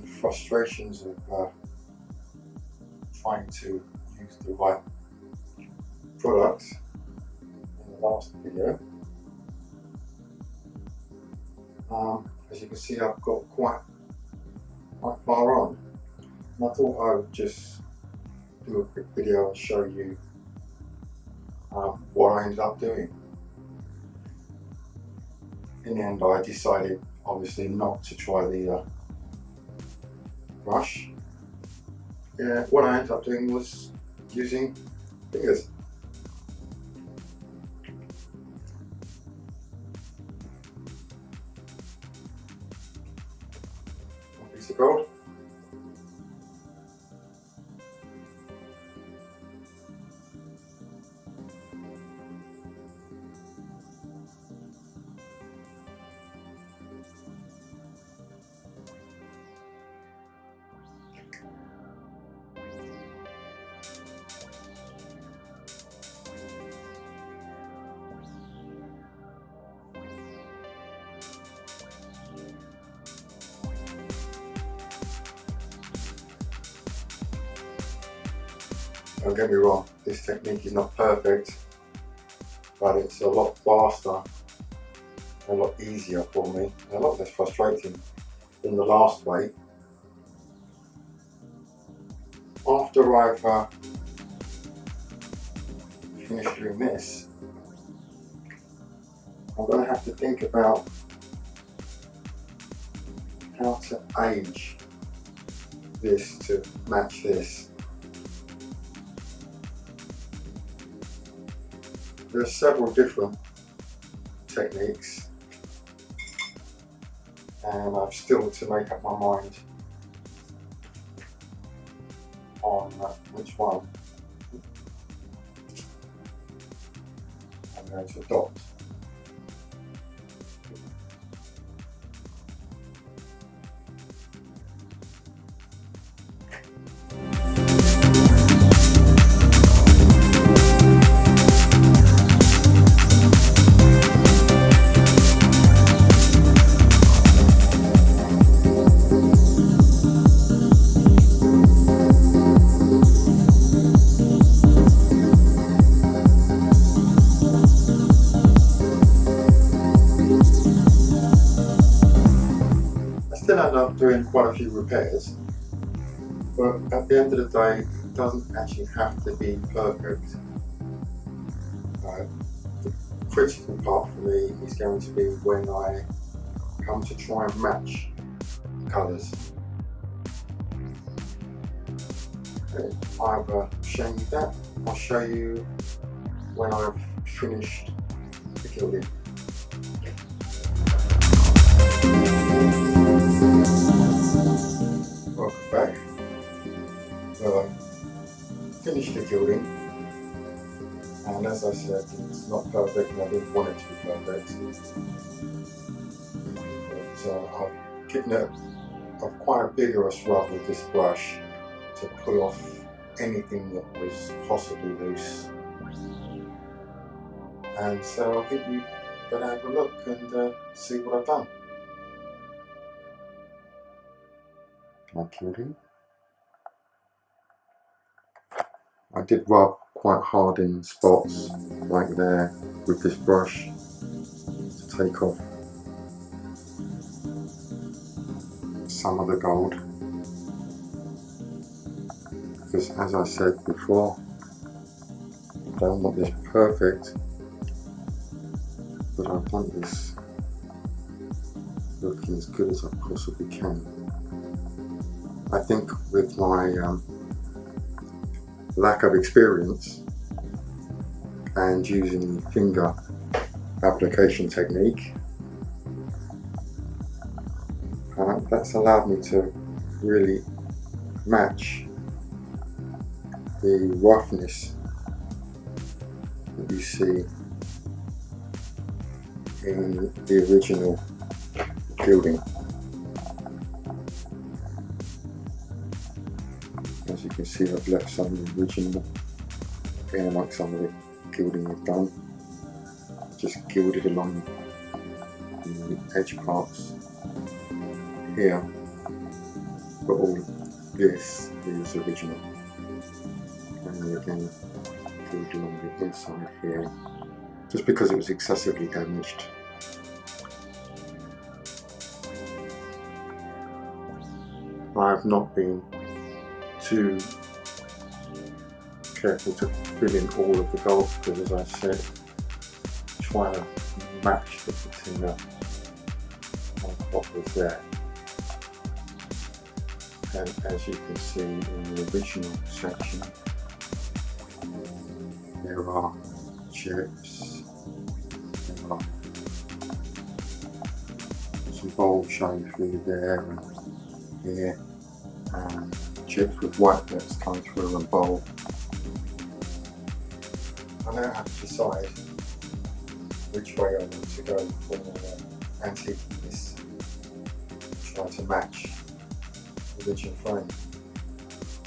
frustrations of trying to use the right products in the last video. As you can see, I've got quite far on, and I thought I would just do a quick video and show you what I ended up doing. In the end, I decided obviously not to try the brush. Yeah, what I ended up doing was using fingers. A piece of gold. Don't get me wrong, this technique is not perfect, but it's a lot faster, a lot easier for me, and a lot less frustrating than the last way. After I've finished doing this, I'm going to have to think about how to age this to match this. There are several different techniques, and I've still to make up my mind on which one I'm going to adopt. Still end up doing quite a few repairs, but at the end of the day, it doesn't actually have to be perfect. The critical part for me is going to be when I come to try and match colours. I've shown you that. I'll show you when I've finished the gilding. Welcome back. Well, I finished the gilding, and as I said, it's not perfect and I didn't want it to be perfect. But I've given it quite a vigorous rub with this brush to pull off anything that was possibly loose. And so I think you better have a look and see what I've done. My gilding. I did rub quite hard in spots like there with this brush to take off some of the gold, because as I said before, I don't want this perfect, but I want this looking as good as I possibly can. I think with my lack of experience and using the finger application technique, that's allowed me to really match the roughness that you see in the original gilding. As you can see, I've left some of the original in amongst some of the gilding I've done. Just gilded along the edge parts here but all of this is original. And then again, glued along the inside here, just because it was excessively damaged. I have not been too careful to fill in all of the gold because, as I said, trying to match the patina on what was there. And as you can see in the original section, there are chips, there are some bold showing through there and here, and chips with white bits coming through and bold. I now have to decide which way I want to go for antiquing this, try to match the original frame.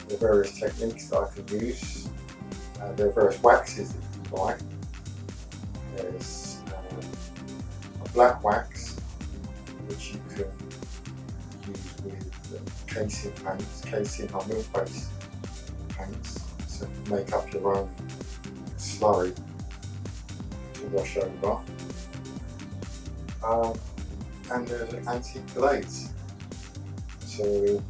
There are various techniques that I can use. There are various waxes that you can buy. There's a black wax which you can use with casing paints, casing or milk base paints, so make up your own slurry to wash over. And there's an antique glaze. So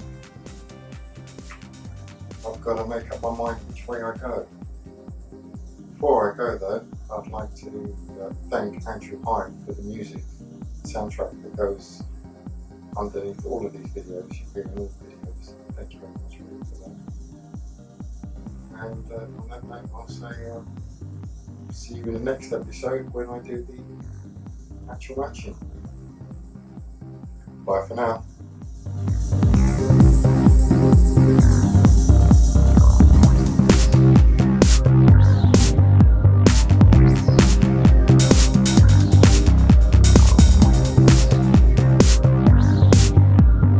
I've got to make up my mind which way I go. Before I go though, I'd like to thank Andrew Hyde for the music soundtrack that goes underneath all of these videos. You hear in all the videos. Thank you very much really for that. And on that note, I'll say see you in the next episode when I do the actual matching. Bye for now.